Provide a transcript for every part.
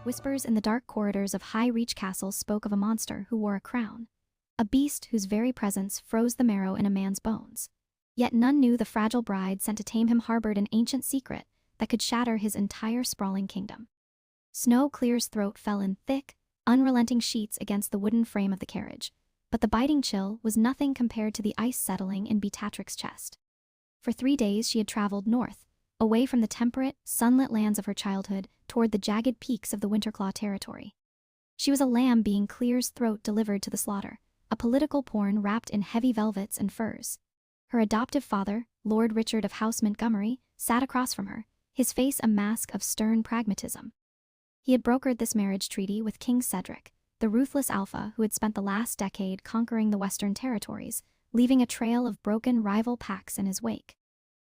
Whispers in the dark corridors of High Reach Castle spoke of a monster who wore a crown, a beast whose very presence froze the marrow in a man's bones. Yet none knew the fragile bride sent to tame him harbored an ancient secret that could shatter his entire sprawling kingdom. Snow Clear's throat fell in thick, unrelenting sheets against the wooden frame of the carriage, but the biting chill was nothing compared to the ice settling in Beatrix's chest. For 3 days she had traveled north, away from the temperate, sunlit lands of her childhood toward the jagged peaks of the Winterclaw territory. She was a lamb being Clear's throat delivered to the slaughter, a political pawn wrapped in heavy velvets and furs. Her adoptive father, Lord Richard of House Montgomery, sat across from her, his face a mask of stern pragmatism. He had brokered this marriage treaty with King Cedric, the ruthless alpha who had spent the last decade conquering the Western territories, leaving a trail of broken rival pacts in his wake.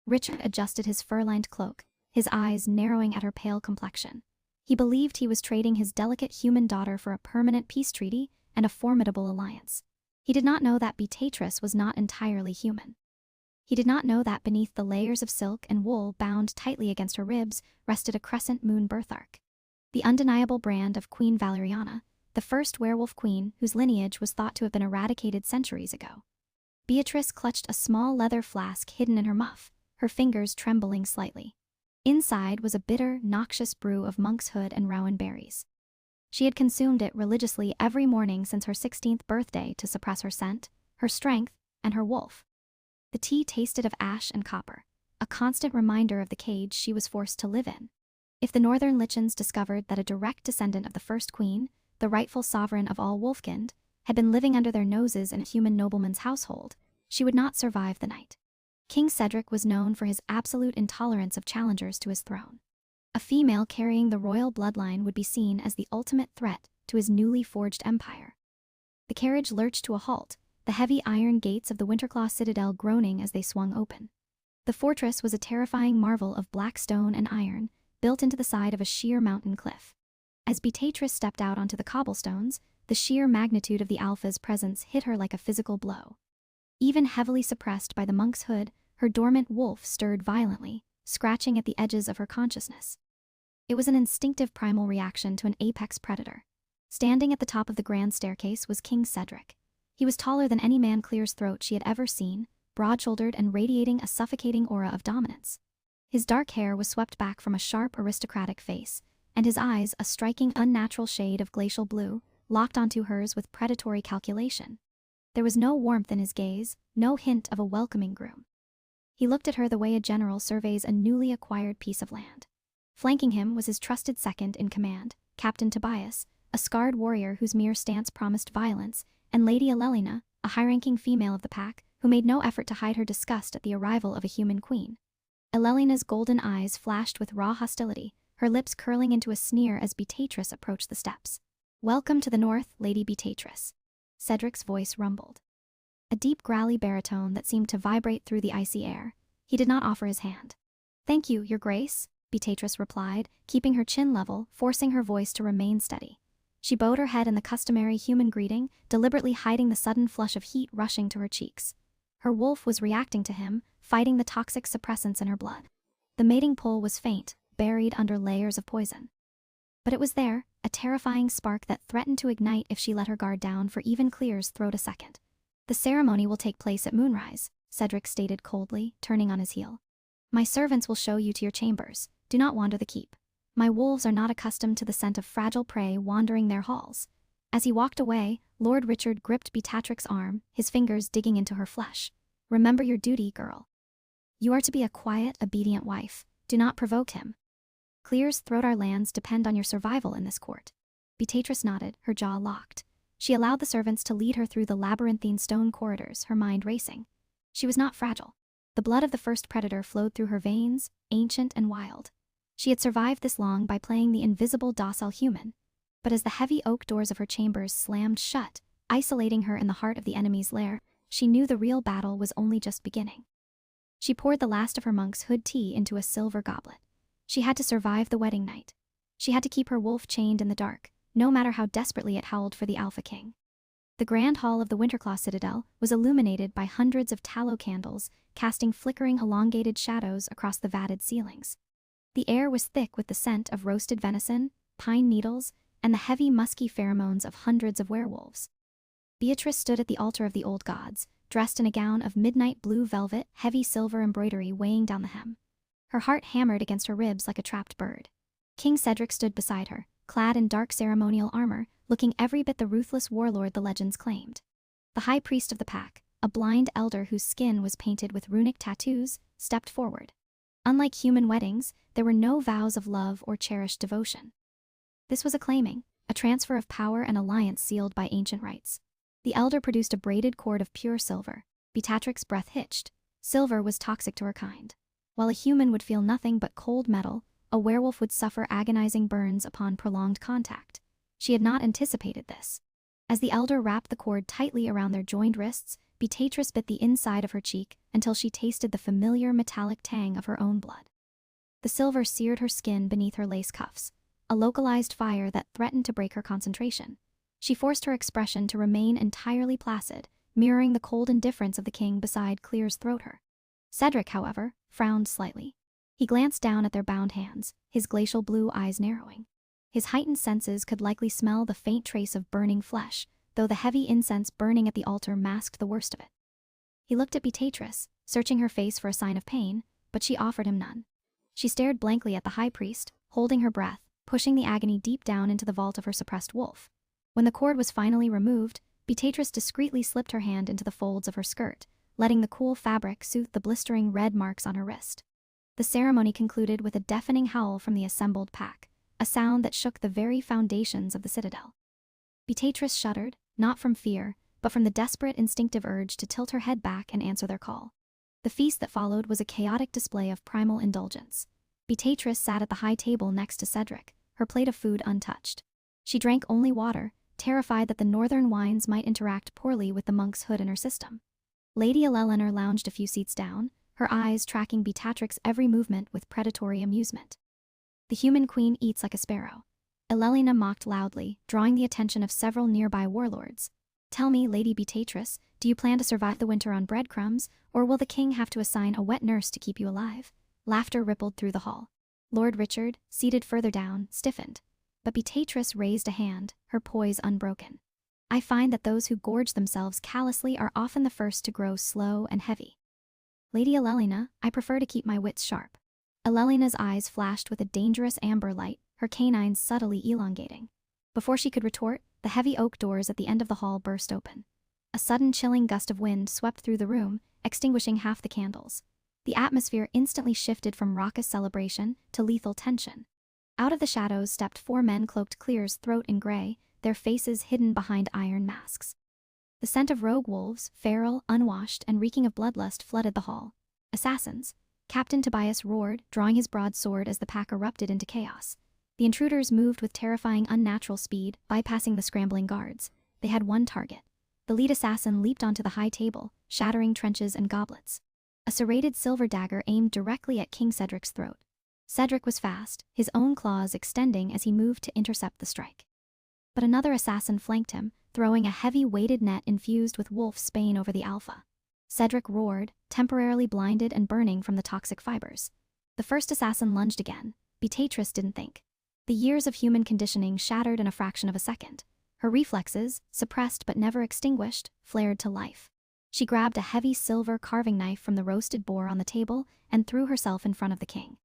Richard adjusted his fur-lined cloak, his eyes narrowing at her pale complexion. He believed he was trading his delicate human daughter for a permanent peace treaty and a formidable alliance. He did not know that Beatrice was not entirely human. He did not know that beneath the layers of silk and wool bound tightly against her ribs rested a crescent moon birthmark. The undeniable brand of Queen Valeriana, the first werewolf queen whose lineage was thought to have been eradicated centuries ago. Beatrice clutched a small leather flask hidden in her muff, her fingers trembling slightly. Inside was a bitter, noxious brew of monk's hood and rowan berries. She had consumed it religiously every morning since her 16th birthday to suppress her scent, her strength, and her wolf. The tea tasted of ash and copper, a constant reminder of the cage she was forced to live in. If the northern lichens discovered that a direct descendant of the first queen, the rightful sovereign of all Wolfkind, had been living under their noses in a human nobleman's household, she would not survive the night. King Cedric was known for his absolute intolerance of challengers to his throne. A female carrying the royal bloodline would be seen as the ultimate threat to his newly forged empire. The carriage lurched to a halt, the heavy iron gates of the Winterclaw citadel groaning as they swung open. The fortress was a terrifying marvel of black stone and iron, built into the side of a sheer mountain cliff. As Beatrice stepped out onto the cobblestones, the sheer magnitude of the alpha's presence hit her like a physical blow. Even heavily suppressed by the monk's hood, her dormant wolf stirred violently, scratching at the edges of her consciousness. It was an instinctive primal reaction to an apex predator. Standing at the top of the grand staircase was King Cedric. He was taller than any man Clear's throat she had ever seen, broad-shouldered and radiating a suffocating aura of dominance. His dark hair was swept back from a sharp aristocratic face, and his eyes, a striking unnatural shade of glacial blue, locked onto hers with predatory calculation. There was no warmth in his gaze, no hint of a welcoming groom. He looked at her the way a general surveys a newly acquired piece of land. Flanking him was his trusted second in command, Captain Tobias, a scarred warrior whose mere stance promised violence, and Lady Alelina, a high-ranking female of the pack, who made no effort to hide her disgust at the arrival of a human queen. Alelina's golden eyes flashed with raw hostility, her lips curling into a sneer as Beatrice approached the steps. "Welcome to the north, Lady Beatrice," Cedric's voice rumbled. A deep growly baritone that seemed to vibrate through the icy air. He did not offer his hand. "Thank you, Your Grace," Beatrice replied, keeping her chin level, forcing her voice to remain steady. She bowed her head in the customary human greeting, deliberately hiding the sudden flush of heat rushing to her cheeks. Her wolf was reacting to him, fighting the toxic suppressants in her blood. The mating pull was faint, buried under layers of poison. But it was there, a terrifying spark that threatened to ignite if she let her guard down for even Clear's throat a second. "The ceremony will take place at moonrise," Cedric stated coldly, turning on his heel. "My servants will show you to your chambers. Do not wander the keep. My wolves are not accustomed to the scent of fragile prey wandering their halls." As he walked away, Lord Richard gripped Beatrix's arm, his fingers digging into her flesh. "Remember your duty, girl. You are to be a quiet, obedient wife. Do not provoke him. Clear's throat our lands depend on your survival in this court." Beatrice nodded, her jaw locked. She allowed the servants to lead her through the labyrinthine stone corridors, her mind racing. She was not fragile. The blood of the first predator flowed through her veins, ancient and wild. She had survived this long by playing the invisible docile human. But as the heavy oak doors of her chambers slammed shut, isolating her in the heart of the enemy's lair, she knew the real battle was only just beginning. She poured the last of her monk's hood tea into a silver goblet. She had to survive the wedding night. She had to keep her wolf chained in the dark, no matter how desperately it howled for the Alpha King. The grand hall of the Winterclaw Citadel was illuminated by hundreds of tallow candles, casting flickering elongated shadows across the vatted ceilings. The air was thick with the scent of roasted venison, pine needles, and the heavy musky pheromones of hundreds of werewolves. Beatrice stood at the altar of the old gods, dressed in a gown of midnight blue velvet, heavy silver embroidery weighing down the hem. Her heart hammered against her ribs like a trapped bird. King Cedric stood beside her, clad in dark ceremonial armor, looking every bit the ruthless warlord the legends claimed. The high priest of the pack, a blind elder whose skin was painted with runic tattoos, stepped forward. Unlike human weddings, there were no vows of love or cherished devotion. This was a claiming, a transfer of power and alliance sealed by ancient rites. The elder produced a braided cord of pure silver. Beatrix's breath hitched. Silver was toxic to her kind. While a human would feel nothing but cold metal, a werewolf would suffer agonizing burns upon prolonged contact. She had not anticipated this. As the elder wrapped the cord tightly around their joined wrists, Beatrice bit the inside of her cheek until she tasted the familiar metallic tang of her own blood. The silver seared her skin beneath her lace cuffs, a localized fire that threatened to break her concentration. She forced her expression to remain entirely placid, mirroring the cold indifference of the king beside Clear's throat her. Cedric, however, frowned slightly. He glanced down at their bound hands, his glacial blue eyes narrowing. His heightened senses could likely smell the faint trace of burning flesh, though the heavy incense burning at the altar masked the worst of it. He looked at Beatrice, searching her face for a sign of pain, but she offered him none. She stared blankly at the high priest, holding her breath, pushing the agony deep down into the vault of her suppressed wolf. When the cord was finally removed, Beatrice discreetly slipped her hand into the folds of her skirt, letting the cool fabric soothe the blistering red marks on her wrist. The ceremony concluded with a deafening howl from the assembled pack, a sound that shook the very foundations of the citadel. Beatrice shuddered, not from fear, but from the desperate instinctive urge to tilt her head back and answer their call. The feast that followed was a chaotic display of primal indulgence. Beatrice sat at the high table next to Cedric, her plate of food untouched. She drank only water, terrified that the northern wines might interact poorly with the monk's hood in her system. Lady Eleanor lounged a few seats down, her eyes tracking Beatrix's every movement with predatory amusement. The human queen eats like a sparrow. Elelina mocked loudly, drawing the attention of several nearby warlords. Tell me, Lady Beatrice, do you plan to survive the winter on breadcrumbs, or will the king have to assign a wet nurse to keep you alive? Laughter rippled through the hall. Lord Richard, seated further down, stiffened. But Beatrice raised a hand, her poise unbroken. I find that those who gorge themselves callously are often the first to grow slow and heavy. Lady Elelina, I prefer to keep my wits sharp. Elelina's eyes flashed with a dangerous amber light, her canines subtly elongating. Before she could retort, the heavy oak doors at the end of the hall burst open. A sudden chilling gust of wind swept through the room, extinguishing half the candles. The atmosphere instantly shifted from raucous celebration to lethal tension. Out of the shadows stepped 4 men cloaked Clear's throat in gray, their faces hidden behind iron masks. The scent of rogue wolves, feral, unwashed, and reeking of bloodlust flooded the hall. Assassins. Captain Tobias roared, drawing his broadsword as the pack erupted into chaos. The intruders moved with terrifying unnatural speed, bypassing the scrambling guards. They had one target. The lead assassin leaped onto the high table, shattering trenches and goblets. A serrated silver dagger aimed directly at King Cedric's throat. Cedric was fast, his own claws extending as he moved to intercept the strike. But another assassin flanked him, throwing a heavy weighted net infused with wolf's bane over the alpha. Cedric roared, temporarily blinded and burning from the toxic fibers. The first assassin lunged again. Beatrice didn't think. The years of human conditioning shattered in a fraction of a second. Her reflexes, suppressed but never extinguished, flared to life. She grabbed a heavy silver carving knife from the roasted boar on the table and threw herself in front of the king.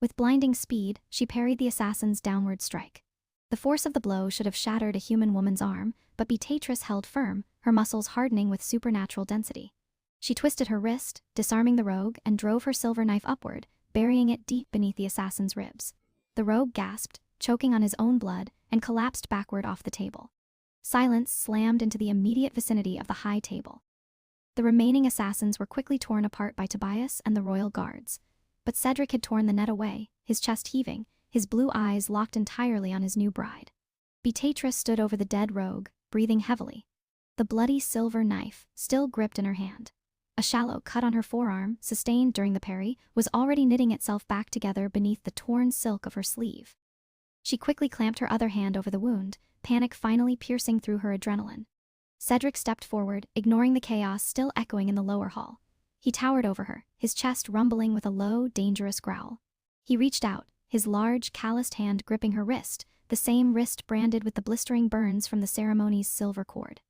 With blinding speed, she parried the assassin's downward strike. The force of the blow should have shattered a human woman's arm, but Beatrice held firm, her muscles hardening with supernatural density. She twisted her wrist, disarming the rogue, and drove her silver knife upward, burying it deep beneath the assassin's ribs. The rogue gasped, choking on his own blood, and collapsed backward off the table. Silence slammed into the immediate vicinity of the high table. The remaining assassins were quickly torn apart by Tobias and the royal guards. But Cedric had torn the net away, his chest heaving, his blue eyes locked entirely on his new bride. Beatrice stood over the dead rogue, breathing heavily. The bloody silver knife, still gripped in her hand. A shallow cut on her forearm, sustained during the parry, was already knitting itself back together beneath the torn silk of her sleeve. She quickly clamped her other hand over the wound, panic finally piercing through her adrenaline. Cedric stepped forward, ignoring the chaos still echoing in the lower hall. He towered over her, his chest rumbling with a low, dangerous growl. He reached out, his large, calloused hand gripping her wrist, the same wrist branded with the blistering burns from the ceremony's silver cord.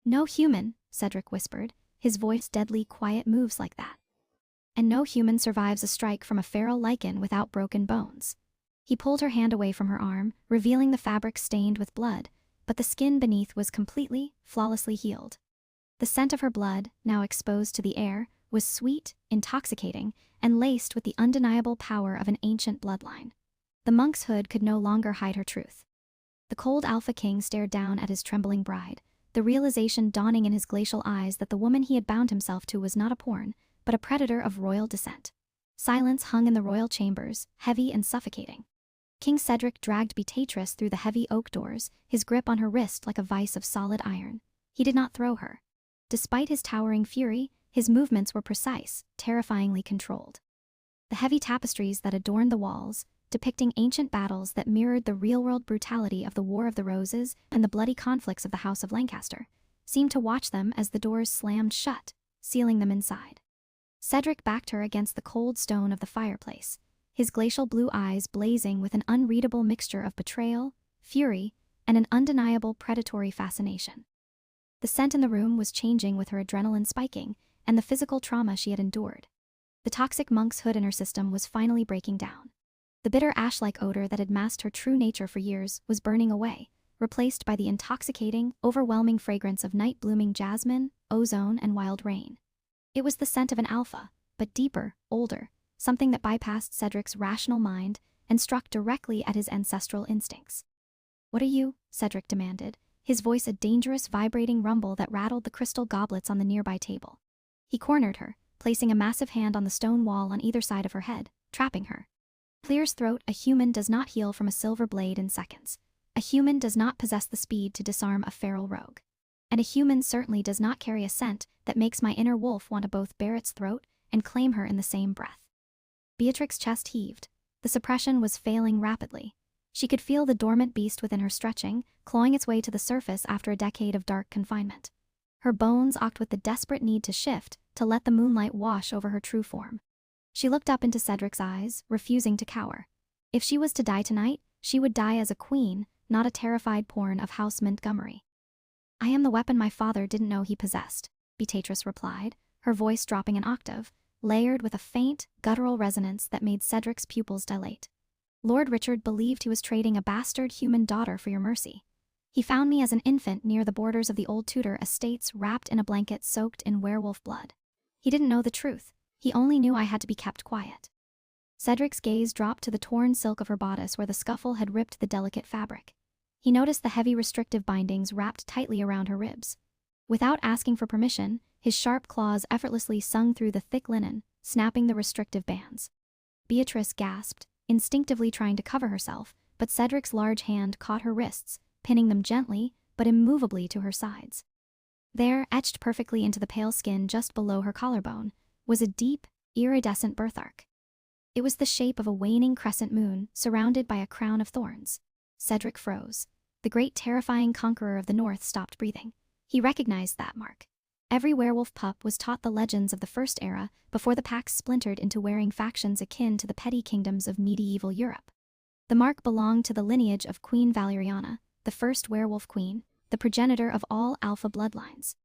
"No human," Cedric whispered, his voice deadly quiet. "Moves like that. And no human survives a strike from a feral lichen without broken bones." He pulled her hand away from her arm, revealing the fabric stained with blood, but the skin beneath was completely, flawlessly healed. The scent of her blood, now exposed to the air, was sweet, intoxicating, and laced with the undeniable power of an ancient bloodline. The monk's hood could no longer hide her truth. The cold Alpha King stared down at his trembling bride, the realization dawning in his glacial eyes that the woman he had bound himself to was not a pawn, but a predator of royal descent. Silence hung in the royal chambers, heavy and suffocating. King Cedric dragged Beatrice through the heavy oak doors, his grip on her wrist like a vice of solid iron. He did not throw her. Despite his towering fury, his movements were precise, terrifyingly controlled. The heavy tapestries that adorned the walls, depicting ancient battles that mirrored the real-world brutality of the War of the Roses and the bloody conflicts of the House of Lancaster, seemed to watch them as the doors slammed shut, sealing them inside. Cedric backed her against the cold stone of the fireplace, his glacial blue eyes blazing with an unreadable mixture of betrayal, fury, and an undeniable predatory fascination. The scent in the room was changing with her adrenaline spiking and the physical trauma she had endured. The toxic monk's hood in her system was finally breaking down. The bitter ash-like odor that had masked her true nature for years was burning away, replaced by the intoxicating, overwhelming fragrance of night-blooming jasmine, ozone, and wild rain. It was the scent of an alpha, but deeper, older, something that bypassed Cedric's rational mind and struck directly at his ancestral instincts. "What are you?" Cedric demanded, his voice a dangerous vibrating rumble that rattled the crystal goblets on the nearby table. He cornered her, placing a massive hand on the stone wall on either side of her head, trapping her. Clear's throat, "A human does not heal from a silver blade in seconds. A human does not possess the speed to disarm a feral rogue. And a human certainly does not carry a scent that makes my inner wolf want to both bare its throat and claim her in the same breath." Beatrix's chest heaved. The suppression was failing rapidly. She could feel the dormant beast within her stretching, clawing its way to the surface after a decade of dark confinement. Her bones ached with the desperate need to shift, to let the moonlight wash over her true form. She looked up into Cedric's eyes, refusing to cower. If she was to die tonight, she would die as a queen, not a terrified pawn of House Montgomery. "I am the weapon my father didn't know he possessed," Beatrice replied, her voice dropping an octave, layered with a faint, guttural resonance that made Cedric's pupils dilate. "Lord Richard believed he was trading a bastard human daughter for your mercy. He found me as an infant near the borders of the old Tudor estates wrapped in a blanket soaked in werewolf blood. He didn't know the truth. He only knew I had to be kept quiet." Cedric's gaze dropped to the torn silk of her bodice where the scuffle had ripped the delicate fabric. He noticed the heavy restrictive bindings wrapped tightly around her ribs. Without asking for permission, his sharp claws effortlessly sung through the thick linen, snapping the restrictive bands. Beatrice gasped, instinctively trying to cover herself, but Cedric's large hand caught her wrists, pinning them gently, but immovably to her sides. There, etched perfectly into the pale skin just below her collarbone, was a deep, iridescent birthmark. It was the shape of a waning crescent moon, surrounded by a crown of thorns. Cedric froze. The great terrifying conqueror of the north stopped breathing. He recognized that mark. Every werewolf pup was taught the legends of the First Era before the packs splintered into warring factions akin to the petty kingdoms of medieval Europe. The mark belonged to the lineage of Queen Valeriana, the first werewolf queen, the progenitor of all alpha bloodlines.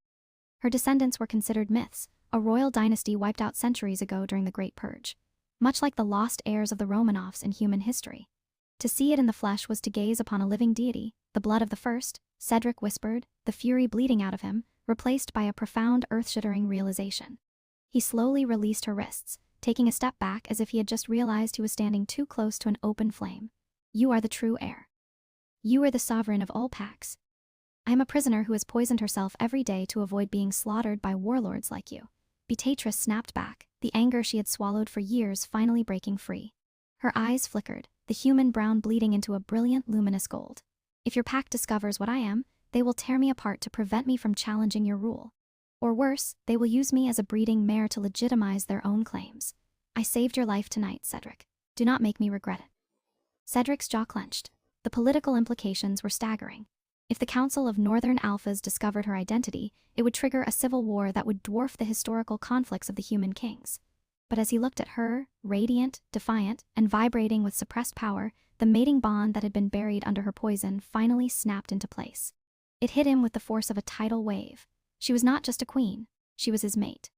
Her descendants were considered myths, a royal dynasty wiped out centuries ago during the Great Purge. Much like the lost heirs of the Romanovs in human history. To see it in the flesh was to gaze upon a living deity, the blood of the first, Cedric whispered, the fury bleeding out of him, replaced by a profound earth-shattering realization. He slowly released her wrists, taking a step back as if he had just realized he was standing too close to an open flame. "You are the true heir. You are the sovereign of all packs. I am a prisoner who has poisoned herself every day to avoid being slaughtered by warlords like you." Beatrice snapped back, the anger she had swallowed for years finally breaking free. Her eyes flickered, the human brown bleeding into a brilliant, luminous gold. "If your pack discovers what I am, they will tear me apart to prevent me from challenging your rule. Or worse, they will use me as a breeding mare to legitimize their own claims. I saved your life tonight, Cedric. Do not make me regret it." Cedric's jaw clenched. The political implications were staggering. If the Council of Northern Alphas discovered her identity, it would trigger a civil war that would dwarf the historical conflicts of the human kings. But as he looked at her, radiant, defiant, and vibrating with suppressed power, The mating bond that had been buried under her poison finally snapped into place. It hit him with the force of a tidal wave. She was not just a queen, she was his mate.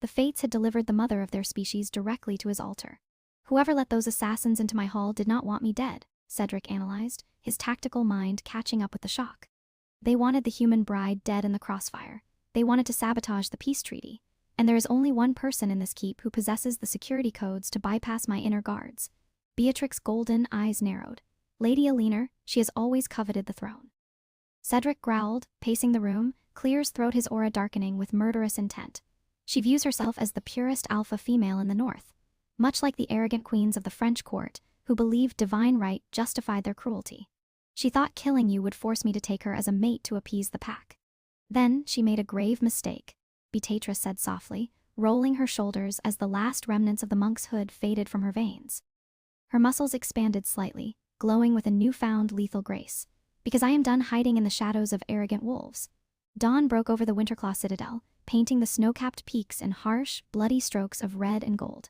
The fates had delivered the mother of their species directly to his altar. Whoever let those assassins into my hall did not want me dead, Cedric analyzed, his tactical mind catching up with the shock. They wanted the human bride dead in the crossfire. They wanted to sabotage the peace treaty. And there is only one person in this keep who possesses the security codes to bypass my inner guards. Beatrix's golden eyes narrowed. Lady Alina, she has always coveted the throne. Cedric growled, pacing the room, Clear's throat, his aura darkening with murderous intent. She views herself as the purest alpha female in the north, much like the arrogant queens of the French court, who believed divine right justified their cruelty. She thought killing you would force me to take her as a mate to appease the pack. Then she made a grave mistake, Beatrice said softly, rolling her shoulders as the last remnants of the monk's hood faded from her veins. Her muscles expanded slightly, glowing with a newfound lethal grace. Because I am done hiding in the shadows of arrogant wolves. Dawn broke over the Winterclaw citadel, painting the snow-capped peaks in harsh, bloody strokes of red and gold.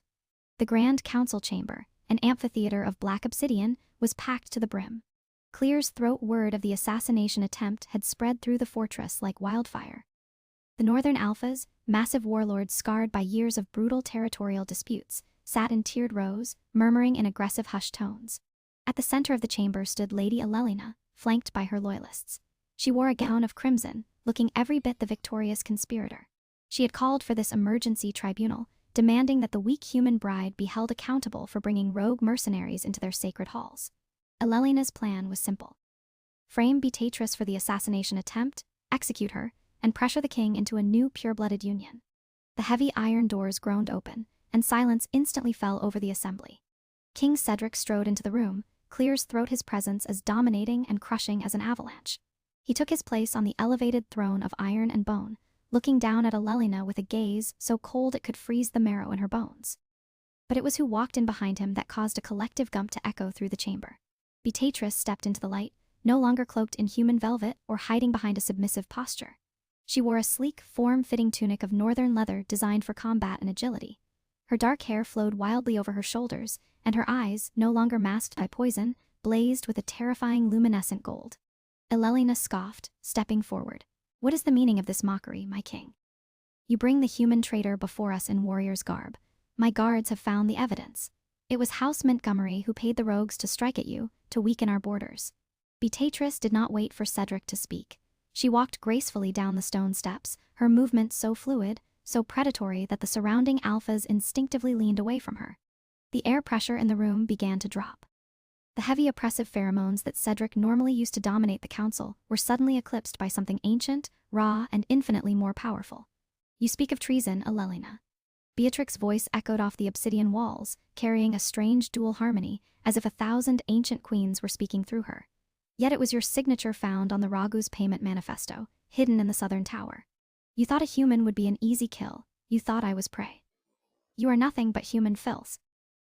The Grand Council Chamber, an amphitheater of black obsidian, was packed to the brim. Clear's throat word of the assassination attempt had spread through the fortress like wildfire. The Northern Alphas, massive warlords scarred by years of brutal territorial disputes, sat in tiered rows, murmuring in aggressive hushed tones. At the center of the chamber stood Lady Alina, flanked by her loyalists. She wore a gown of crimson, looking every bit the victorious conspirator. She had called for this emergency tribunal, demanding that the weak human bride be held accountable for bringing rogue mercenaries into their sacred halls. Alina's plan was simple. Frame Beatrice for the assassination attempt, execute her, and pressure the king into a new pure-blooded union. The heavy iron doors groaned open, and silence instantly fell over the assembly. King Cedric strode into the room, Clear's throat his presence as dominating and crushing as an avalanche. He took his place on the elevated throne of iron and bone, looking down at Alina with a gaze so cold it could freeze the marrow in her bones. But it was who walked in behind him that caused a collective gump to echo through the chamber. Beatrice stepped into the light, no longer cloaked in human velvet or hiding behind a submissive posture. She wore a sleek, form-fitting tunic of northern leather designed for combat and agility. Her dark hair flowed wildly over her shoulders, and her eyes, no longer masked by poison, blazed with a terrifying luminescent gold. Alina scoffed, stepping forward. What is the meaning of this mockery, my king? You bring the human traitor before us in warrior's garb. My guards have found the evidence. It was House Montgomery who paid the rogues to strike at you, to weaken our borders. Beatrice did not wait for Cedric to speak. She walked gracefully down the stone steps, her movements so fluid, so predatory that the surrounding alphas instinctively leaned away from her. The air pressure in the room began to drop. The heavy oppressive pheromones that Cedric normally used to dominate the council were suddenly eclipsed by something ancient, raw, and infinitely more powerful. You speak of treason, Alina. Beatrix's voice echoed off the obsidian walls, carrying a strange dual harmony, as if 1,000 ancient queens were speaking through her. Yet it was your signature found on the Ragu's payment manifesto, hidden in the southern tower. You thought a human would be an easy kill. You thought I was prey. You are nothing but human filth.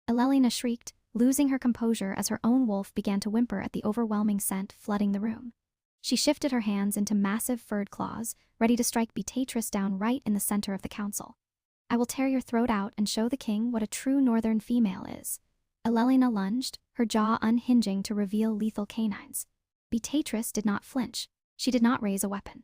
Alina shrieked, losing her composure as her own wolf began to whimper at the overwhelming scent flooding the room. She shifted her hands into massive furred claws, ready to strike Beatrice down right in the center of the council. I will tear your throat out and show the king what a true northern female is. Alina lunged, her jaw unhinging to reveal lethal canines. Beatrice did not flinch. She did not raise a weapon.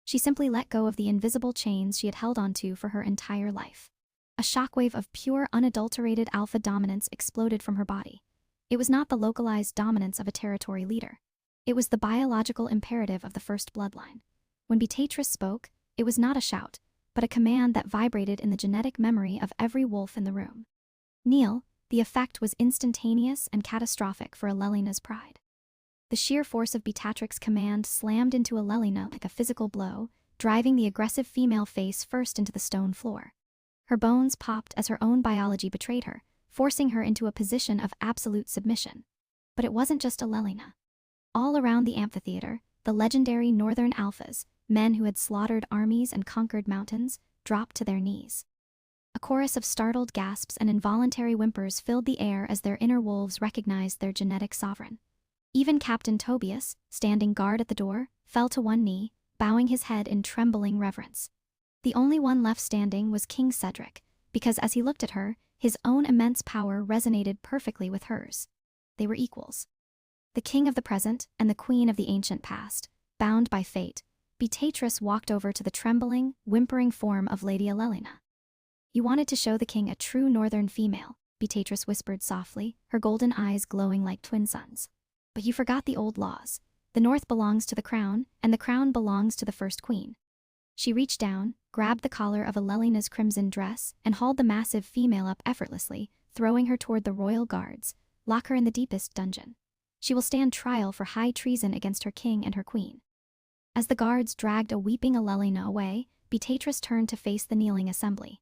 She simply let go of the invisible chains she had held onto for her entire life. A shockwave of pure, unadulterated alpha dominance exploded from her body. It was not the localized dominance of a territory leader. It was the biological imperative of the first bloodline. When Beatrice spoke, it was not a shout, but a command that vibrated in the genetic memory of every wolf in the room. Kneel. The effect was instantaneous and catastrophic for Alina's pride. The sheer force of Beatrix's command slammed into Alina like a physical blow, driving the aggressive female face first into the stone floor. Her bones popped as her own biology betrayed her, forcing her into a position of absolute submission. But it wasn't just Alina. All around the amphitheater, the legendary Northern Alphas, men who had slaughtered armies and conquered mountains, dropped to their knees. A chorus of startled gasps and involuntary whimpers filled the air as their inner wolves recognized their genetic sovereign. Even Captain Tobias, standing guard at the door, fell to one knee, bowing his head in trembling reverence. The only one left standing was King Cedric, because as he looked at her, his own immense power resonated perfectly with hers. they were equals. The king of the present and the queen of the ancient past, bound by fate, Beatrice walked over to the trembling, whimpering form of Lady Alelina. "You wanted to show the king a true northern female," Beatrice whispered softly, her golden eyes glowing like twin suns. "But you forgot the old laws. The north belongs to the crown, and the crown belongs to the first queen." She reached down, grabbed the collar of Alelina's crimson dress, and hauled the massive female up effortlessly, throwing her toward the royal guards. "Lock her in the deepest dungeon. She will stand trial for high treason against her king and her queen." As the guards dragged a weeping Alelina away, Beatrice turned to face the kneeling assembly.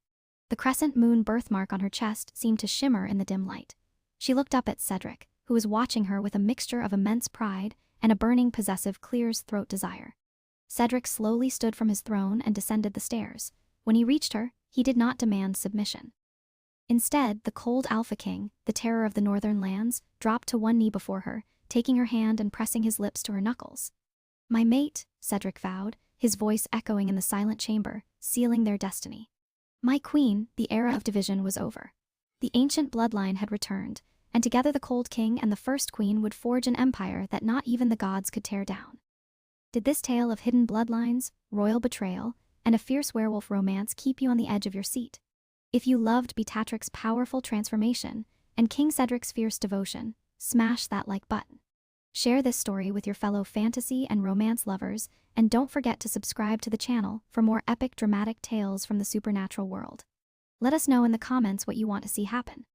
The crescent moon birthmark on her chest seemed to shimmer in the dim light. She looked up at Cedric, who was watching her with a mixture of immense pride and a burning possessive clear-throat desire. Cedric slowly stood from his throne and descended the stairs. When he reached her, he did not demand submission. Instead, the cold Alpha King, the terror of the northern lands, dropped to one knee before her, taking her hand and pressing his lips to her knuckles. "My mate," Cedric vowed, his voice echoing in the silent chamber, sealing their destiny. "My queen," the era of division was over. The ancient bloodline had returned, and together the Cold King and the First Queen would forge an empire that not even the gods could tear down. Did this tale of hidden bloodlines, royal betrayal, and a fierce werewolf romance keep you on the edge of your seat? If you loved Beatrix's powerful transformation and King Cedric's fierce devotion, smash that like button. Share this story with your fellow fantasy and romance lovers, and don't forget to subscribe to the channel for more epic dramatic tales from the supernatural world. Let us know in the comments what you want to see happen.